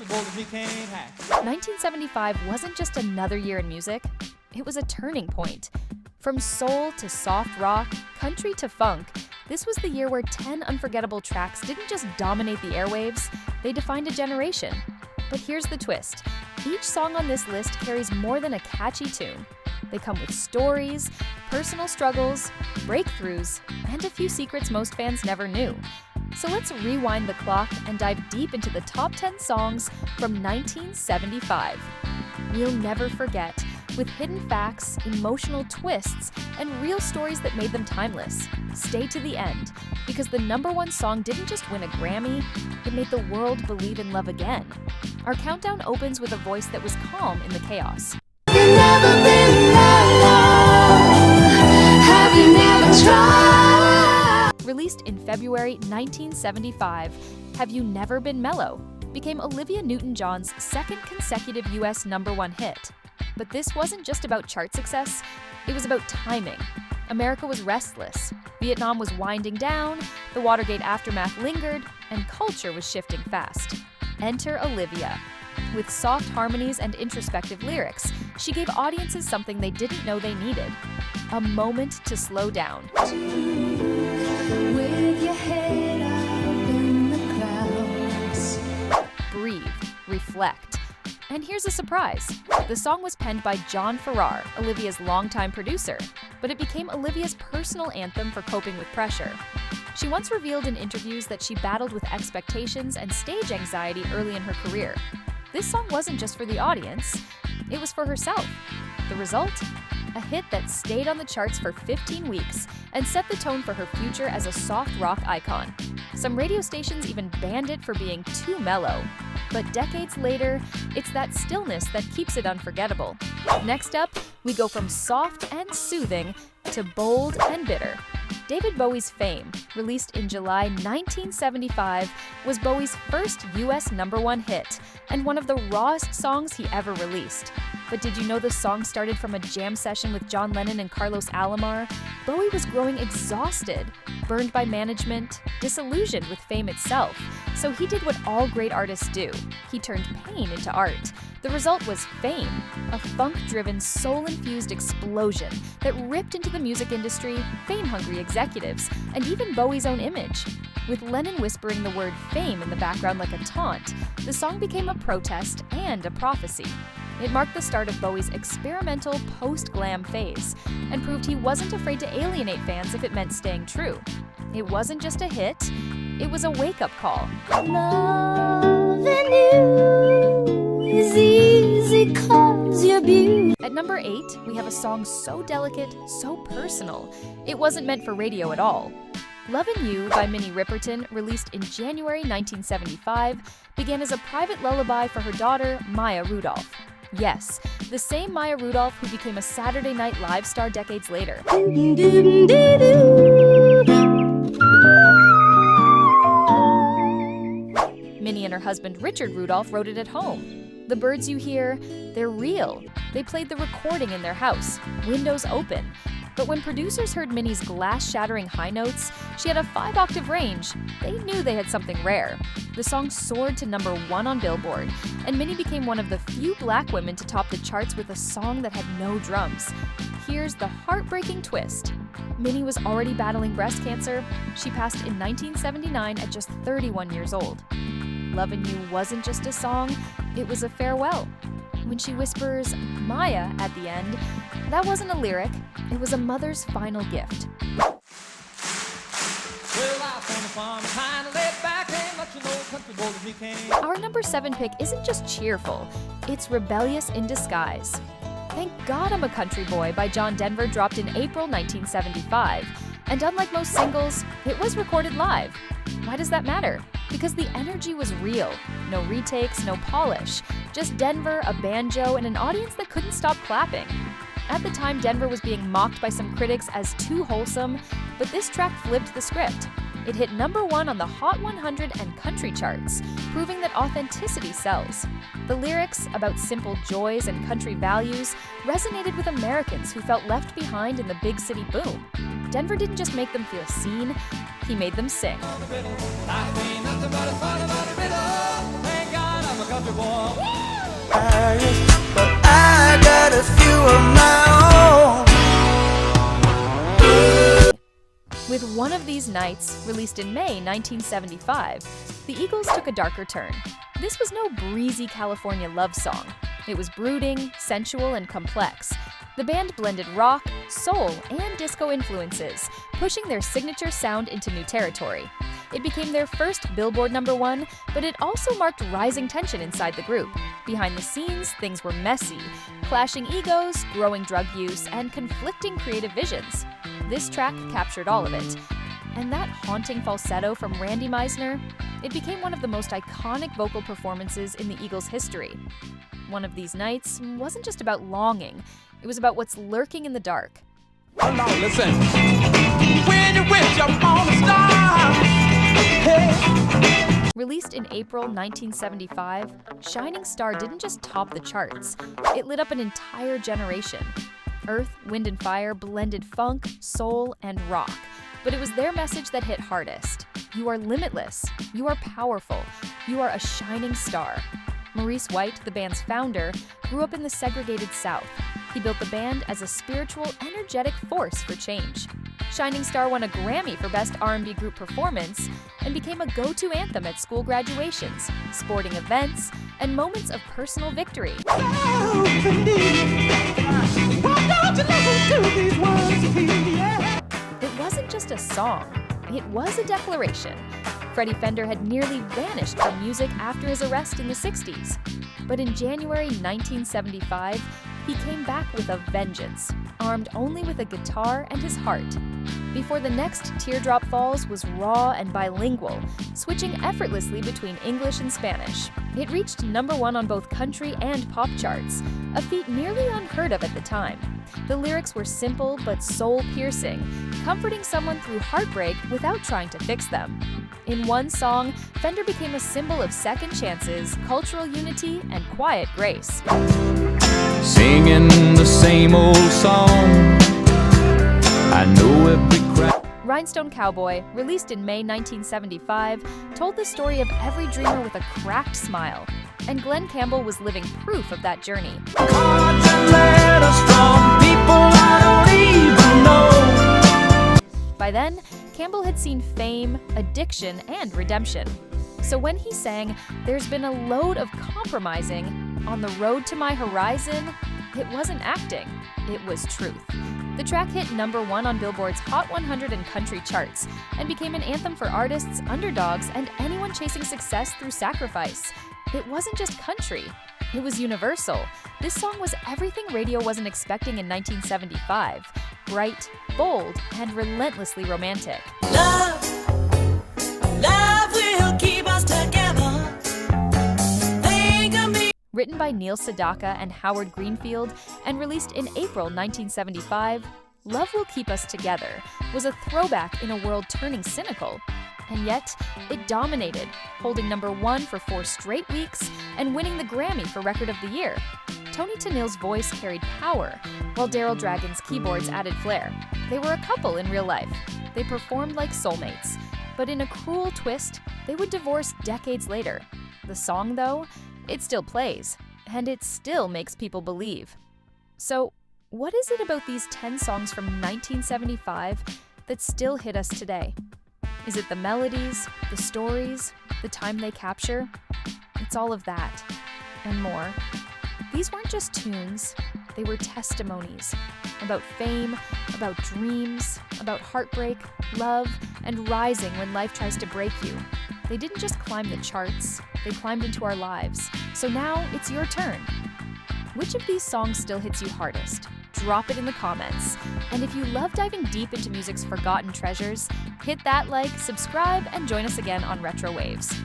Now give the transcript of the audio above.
uncomfortable that he can't hack. 1975 wasn't just another year in music, it was a turning point. From soul to soft rock, country to funk, this was the year where 10 unforgettable tracks didn't just dominate the airwaves, they defined a generation. But here's the twist. Each song on this list carries more than a catchy tune. They come with stories, personal struggles, breakthroughs, and a few secrets most fans never knew. So let's rewind the clock and dive deep into the top 10 songs from 1975. We'll never forget, with hidden facts, emotional twists, and real stories that made them timeless. Stay to the end, because the #1 song didn't just win a Grammy, it made the world believe in love again. Our countdown opens with a voice that was calm in the chaos. You've never been mellow. Have you never tried? Released in February 1975, Have You Never Been Mellow became Olivia Newton-John's second consecutive US #1 hit. But this wasn't just about chart success, it was about timing. America was restless, Vietnam was winding down, the Watergate aftermath lingered, and culture was shifting fast. Enter Olivia. With soft harmonies and introspective lyrics, she gave audiences something they didn't know they needed: a moment to slow down. With your head up in the clouds. Breathe, reflect. And here's a surprise. The song was penned by John Farrar, Olivia's longtime producer, but it became Olivia's personal anthem for coping with pressure. She once revealed in interviews that she battled with expectations and stage anxiety early in her career. This song wasn't just for the audience, it was for herself. The result? A hit that stayed on the charts for 15 weeks and set the tone for her future as a soft rock icon. Some radio stations even banned it for being too mellow. But decades later, it's that stillness that keeps it unforgettable. Next up, we go from soft and soothing to bold and bitter. David Bowie's Fame, released in July 1975, was Bowie's first US #1 hit and one of the rawest songs he ever released. But did you know the song started from a jam session with John Lennon and Carlos Alomar? Bowie was growing exhausted, burned by management, disillusioned with fame itself. So he did what all great artists do. He turned pain into art. The result was Fame, a funk-driven, soul-infused explosion that ripped into the music industry, fame-hungry executives, and even Bowie's own image. With Lennon whispering the word fame in the background like a taunt, the song became a protest and a prophecy. It marked the start of Bowie's experimental post-glam phase and proved he wasn't afraid to alienate fans if it meant staying true. It wasn't just a hit, it was a wake-up call. Loving you is easy 'cause you're beautiful. At number 8, we have a song so delicate, so personal, it wasn't meant for radio at all. Lovin' You by Minnie Riperton, released in January 1975, began as a private lullaby for her daughter, Maya Rudolph. Yes, the same Maya Rudolph who became a Saturday Night Live star decades later. Minnie and her husband Richard Rudolph wrote it at home. The birds you hear, they're real. They played the recording in their house, windows open. But when producers heard Minnie's glass-shattering high notes, she had a 5-octave range, they knew they had something rare. The song soared to #1 on Billboard, and Minnie became one of the few black women to top the charts with a song that had no drums. Here's the heartbreaking twist. Minnie was already battling breast cancer. She passed in 1979 at just 31 years old. Lovin' You wasn't just a song, it was a farewell. When she whispers, Maya, at the end, that wasn't a lyric, it was a mother's final gift. Well, out on the farm, kinda laid back, ain't much an old country boy that he can't. Our number 7 pick isn't just cheerful, it's rebellious in disguise. Thank God I'm a Country Boy by John Denver dropped in April 1975. And unlike most singles, it was recorded live. Why does that matter? Because the energy was real. No retakes, no polish. Just Denver, a banjo, and an audience that couldn't stop clapping. At the time, Denver was being mocked by some critics as too wholesome, but this track flipped the script. It hit #1 on the Hot 100 and country charts, proving that authenticity sells. The lyrics, about simple joys and country values, resonated with Americans who felt left behind in the big city boom. Denver didn't just make them feel seen, he made them sing. Life ain't nothing but a funny, funny riddle. Thank God I'm a country country boy. But I got a few of my own. With One of These Nights, released in May 1975, the Eagles took a darker turn. This was no breezy California love song. It was brooding, sensual, and complex. The band blended rock, soul, and disco influences, pushing their signature sound into new territory. It became their first Billboard #1, but it also marked rising tension inside the group. Behind the scenes, things were messy, clashing egos, growing drug use, and conflicting creative visions. This track captured all of it. And that haunting falsetto from Randy Meisner, it became one of the most iconic vocal performances in the Eagles' history. One of These Nights wasn't just about longing, it was about what's lurking in the dark. Oh, no, listen. When you wish upon a star, hey. Released in April 1975, Shining Star didn't just top the charts, it lit up an entire generation. Earth, Wind and Fire blended funk, soul, and rock, but it was their message that hit hardest. You are limitless, you are powerful, you are a shining star. Maurice White, the band's founder, grew up in the segregated South. He built the band as a spiritual, energetic force for change. Shining Star won a Grammy for Best R&B Group Performance and became a go-to anthem at school graduations, sporting events, and moments of personal victory. It wasn't just a song, it was a declaration. Freddie Fender had nearly vanished from music after his arrest in the 60s. But in January 1975, he came back with a vengeance, armed only with a guitar and his heart. Before the next Teardrop Falls was raw and bilingual, switching effortlessly between English and Spanish. It reached #1 on both country and pop charts, a feat nearly unheard of at the time. The lyrics were simple but soul-piercing, comforting someone through heartbreak without trying to fix them. In one song, Fender became a symbol of second chances, cultural unity, and quiet grace. Singing the same old song, I know every crack. Rhinestone Cowboy, released in May 1975, told the story of every dreamer with a cracked smile. And Glen Campbell was living proof of that journey. Cards and letters from people I don't even know. By then, Campbell had seen fame, addiction, and redemption. So when he sang, "There's been a load of compromising on the road to my horizon," it wasn't acting, it was truth. The track hit #1 on Billboard's Hot 100 and country charts and became an anthem for artists, underdogs, and anyone chasing success through sacrifice. It wasn't just country, it was universal. This song was everything radio wasn't expecting in 1975. Bright, bold, and relentlessly romantic. Love, love will keep us together. Think of me. Written by Neil Sedaka and Howard Greenfield and released in April 1975, Love Will Keep Us Together was a throwback in a world turning cynical. And yet, it dominated, holding #1 for 4 straight weeks and winning the Grammy for Record of the Year. Tony Tennille's voice carried power, while Daryl Dragon's keyboards added flair. They were a couple in real life. They performed like soulmates. But in a cruel twist, they would divorce decades later. The song, though, it still plays, and it still makes people believe. So, what is it about these 10 songs from 1975 that still hit us today? Is it the melodies, the stories, the time they capture? It's all of that, and more. These weren't just tunes, they were testimonies about fame, about dreams, about heartbreak, love, and rising when life tries to break you. They didn't just climb the charts, they climbed into our lives. So now it's your turn. Which of these songs still hits you hardest? Drop it in the comments. And if you love diving deep into music's forgotten treasures, hit that like, subscribe, and join us again on Retro Waves.